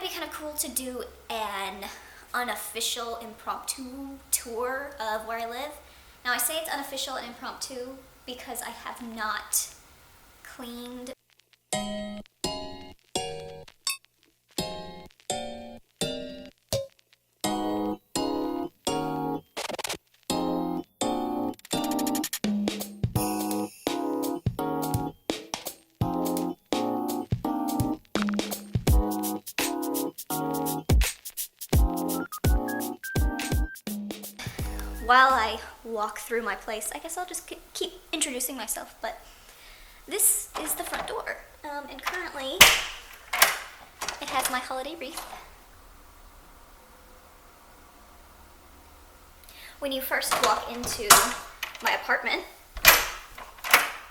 it'd be kind of cool to do an unofficial impromptu tour of where I live. Now I say it's unofficial and impromptu because I have not cleaned while I walk through my place. I guess I'll just keep introducing myself, but this is the front door, and currently it has my holiday wreath. When you first walk into my apartment,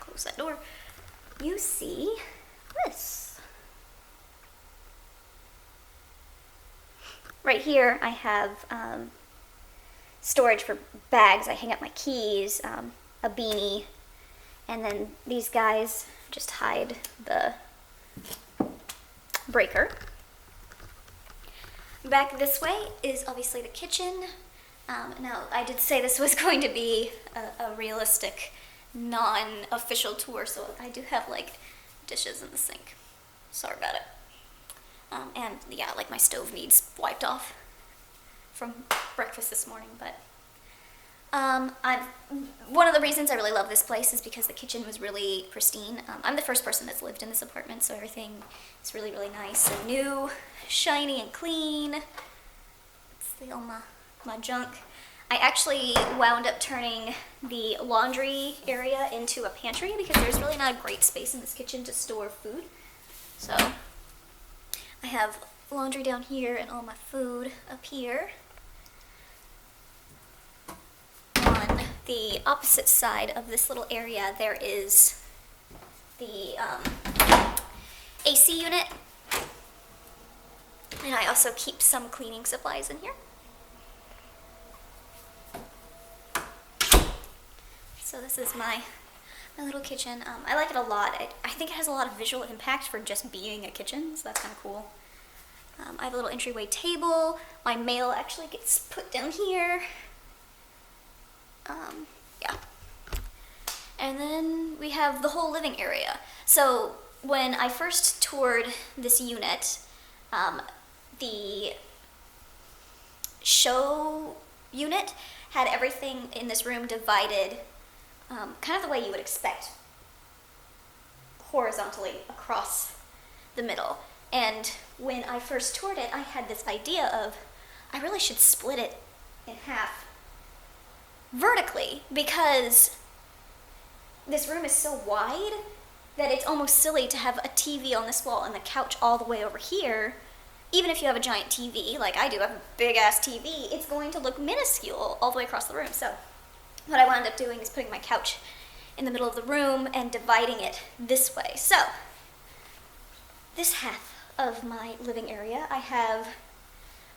close that door, you see this. Right here I have storage for bags. I hang up my keys, a beanie, and then these guys just hide the breaker. Back this way is obviously the kitchen. Now, I did say this was going to be a realistic, non-official tour, so I do have, like, dishes in the sink. Sorry about it. And, yeah, like, my stove needs wiped off from breakfast this morning, but one of the reasons I really love this place is because the kitchen was really pristine. I'm the first person that's lived in this apartment, so everything is really, really nice and new, shiny and clean. See all my junk. I actually wound up turning the laundry area into a pantry because there's really not a great space in this kitchen to store food. So I have laundry down here and all my food up here. On the opposite side of this little area, there is the AC unit, and I also keep some cleaning supplies in here. So this is my little kitchen. I like it a lot. I think it has a lot of visual impact for just being a kitchen, so that's kind of cool. I have a little entryway table. My mail actually gets put down here. Yeah. And then we have the whole living area. So when I first toured this unit, the show unit had everything in this room divided kind of the way you would expect, horizontally across the middle. And when I first toured it, I had this idea of, I really should split it in half vertically, because this room is so wide that it's almost silly to have a TV on this wall and the couch all the way over here. Even if you have a giant TV, like I do, I have a big ass TV, it's going to look minuscule all the way across the room. So what I wound up doing is putting my couch in the middle of the room and dividing it this way. So this half of my living area, I have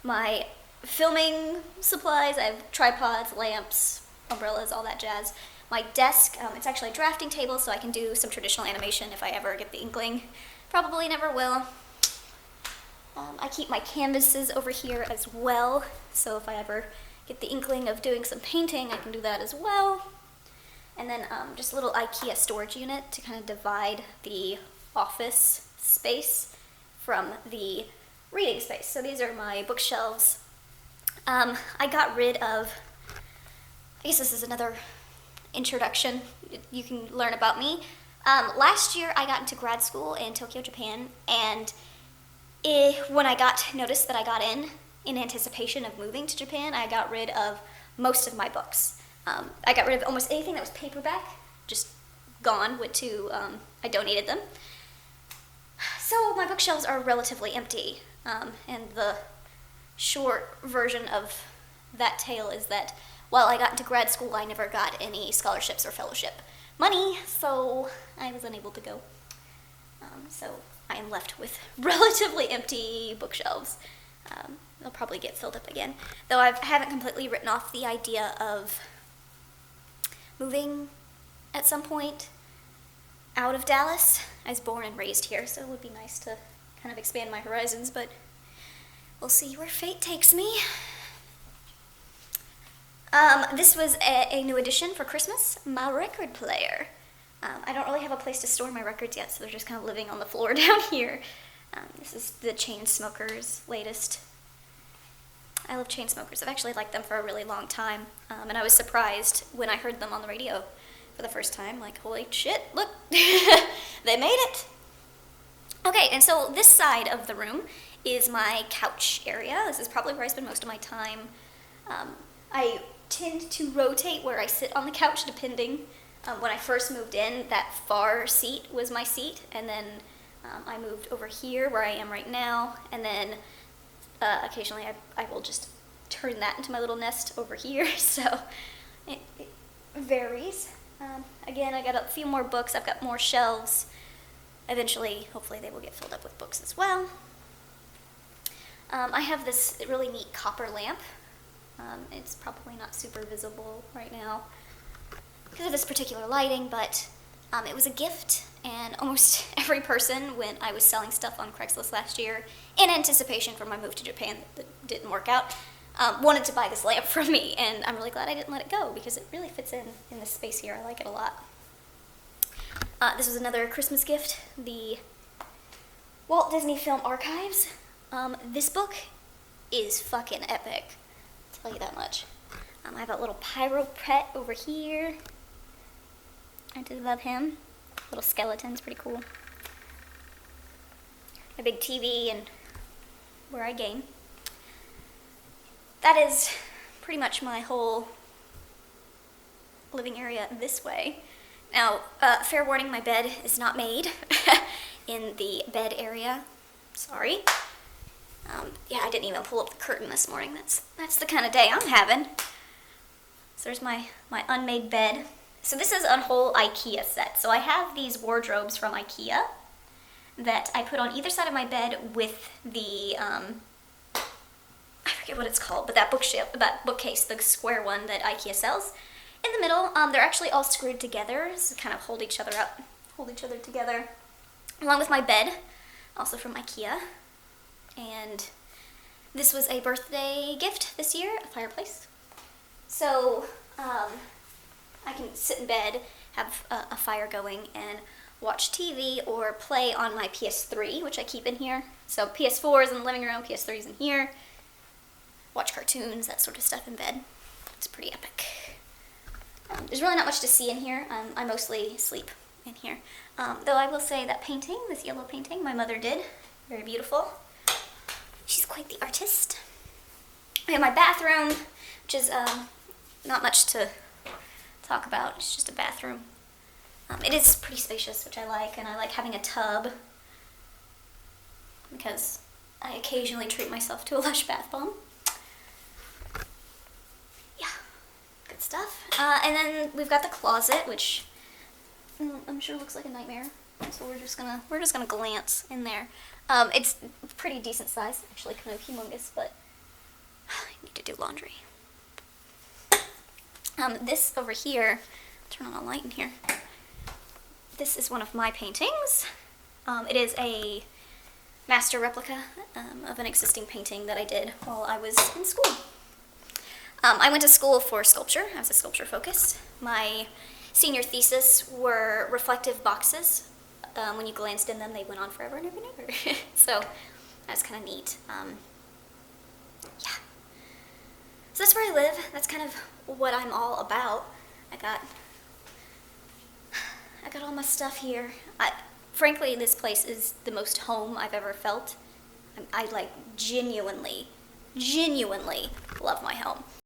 my filming supplies. I have tripods, lamps, umbrellas, all that jazz. My desk, it's actually a drafting table, so I can do some traditional animation if I ever get the inkling. Probably never will. I keep my canvases over here as well, so if I ever get the inkling of doing some painting, I can do that as well. And then just a little IKEA storage unit to kind of divide the office space from the reading space. So these are my bookshelves. I got rid of, I guess this is another introduction. You can learn about me. Last year I got into grad school in Tokyo, Japan, and when I noticed that I got in anticipation of moving to Japan, I got rid of most of my books. I got rid of almost anything that was paperback, just gone, I donated them. So my bookshelves are relatively empty, and the short version of that tale is that while I got into grad school, I never got any scholarships or fellowship money, so I was unable to go. So I am left with relatively empty bookshelves. They'll probably get filled up again, though I haven't completely written off the idea of moving at some point out of Dallas. I was born and raised here, so it would be nice to kind of expand my horizons, but we'll see where fate takes me. This was a new addition for Christmas, my record player. I don't really have a place to store my records yet, so they're just kind of living on the floor down here. This is the Chainsmokers' latest. I love Chainsmokers. I've actually liked them for a really long time, and I was surprised when I heard them on the radio for the first time. Like, holy shit, look, they made it. Okay, and so this side of the room is my couch area. This is probably where I spend most of my time. I tend to rotate where I sit on the couch depending. When I first moved in, that far seat was my seat, and then I moved over here where I am right now, and then occasionally I will just turn that into my little nest over here, so it varies. Again, I got a few more books, I've got more shelves. Eventually, hopefully they will get filled up with books as well. I have this really neat copper lamp. It's probably not super visible right now because of this particular lighting, but it was a gift, and almost every person, when I was selling stuff on Craigslist last year in anticipation for my move to Japan that didn't work out, wanted to buy this lamp from me, and I'm really glad I didn't let it go because it really fits in this space here. I like it a lot. This was another Christmas gift, the Walt Disney Film Archives. This book is fucking epic, I'll tell you that much. I have a little pyro pet over here. I do love him. Little skeleton's pretty cool. A big TV and where I game. That is pretty much my whole living area this way. Now, fair warning, my bed is not made in the bed area. Sorry. Yeah, I didn't even pull up the curtain this morning. That's the kind of day I'm having. So there's my unmade bed. So this is a whole IKEA set. So I have these wardrobes from IKEA that I put on either side of my bed with the, I forget what it's called, but that bookcase, the square one that IKEA sells. In the middle, they're actually all screwed together, so kind of hold each other up, hold each other together, along with my bed, also from IKEA. And this was a birthday gift this year, a fireplace. So, I can sit in bed, have a fire going, and watch TV or play on my PS3, which I keep in here. So PS4 is in the living room, PS3 is in here. Watch cartoons, that sort of stuff in bed. It's pretty epic. There's really not much to see in here. I mostly sleep in here. Though I will say that painting, this yellow painting, my mother did. Very beautiful. She's quite the artist. I have my bathroom, which is not much to talk about. It's just a bathroom. It is pretty spacious, which I like, and I like having a tub because I occasionally treat myself to a Lush bath bomb. Yeah, good stuff. And then we've got the closet, which I'm sure looks like a nightmare. So we're just gonna glance in there. It's pretty decent size, actually kind of humongous, but I need to do laundry. This over here, turn on a light in here. This is one of my paintings. It is a master replica of an existing painting that I did while I was in school. I went to school for sculpture. I was a sculpture focused. My senior thesis were reflective boxes. When you glanced in them, they went on forever and ever and ever. So that's kind of neat. Yeah. So that's where I live. That's kind of what I'm all about. I got all my stuff here. Frankly, this place is the most home I've ever felt. I like genuinely love my home.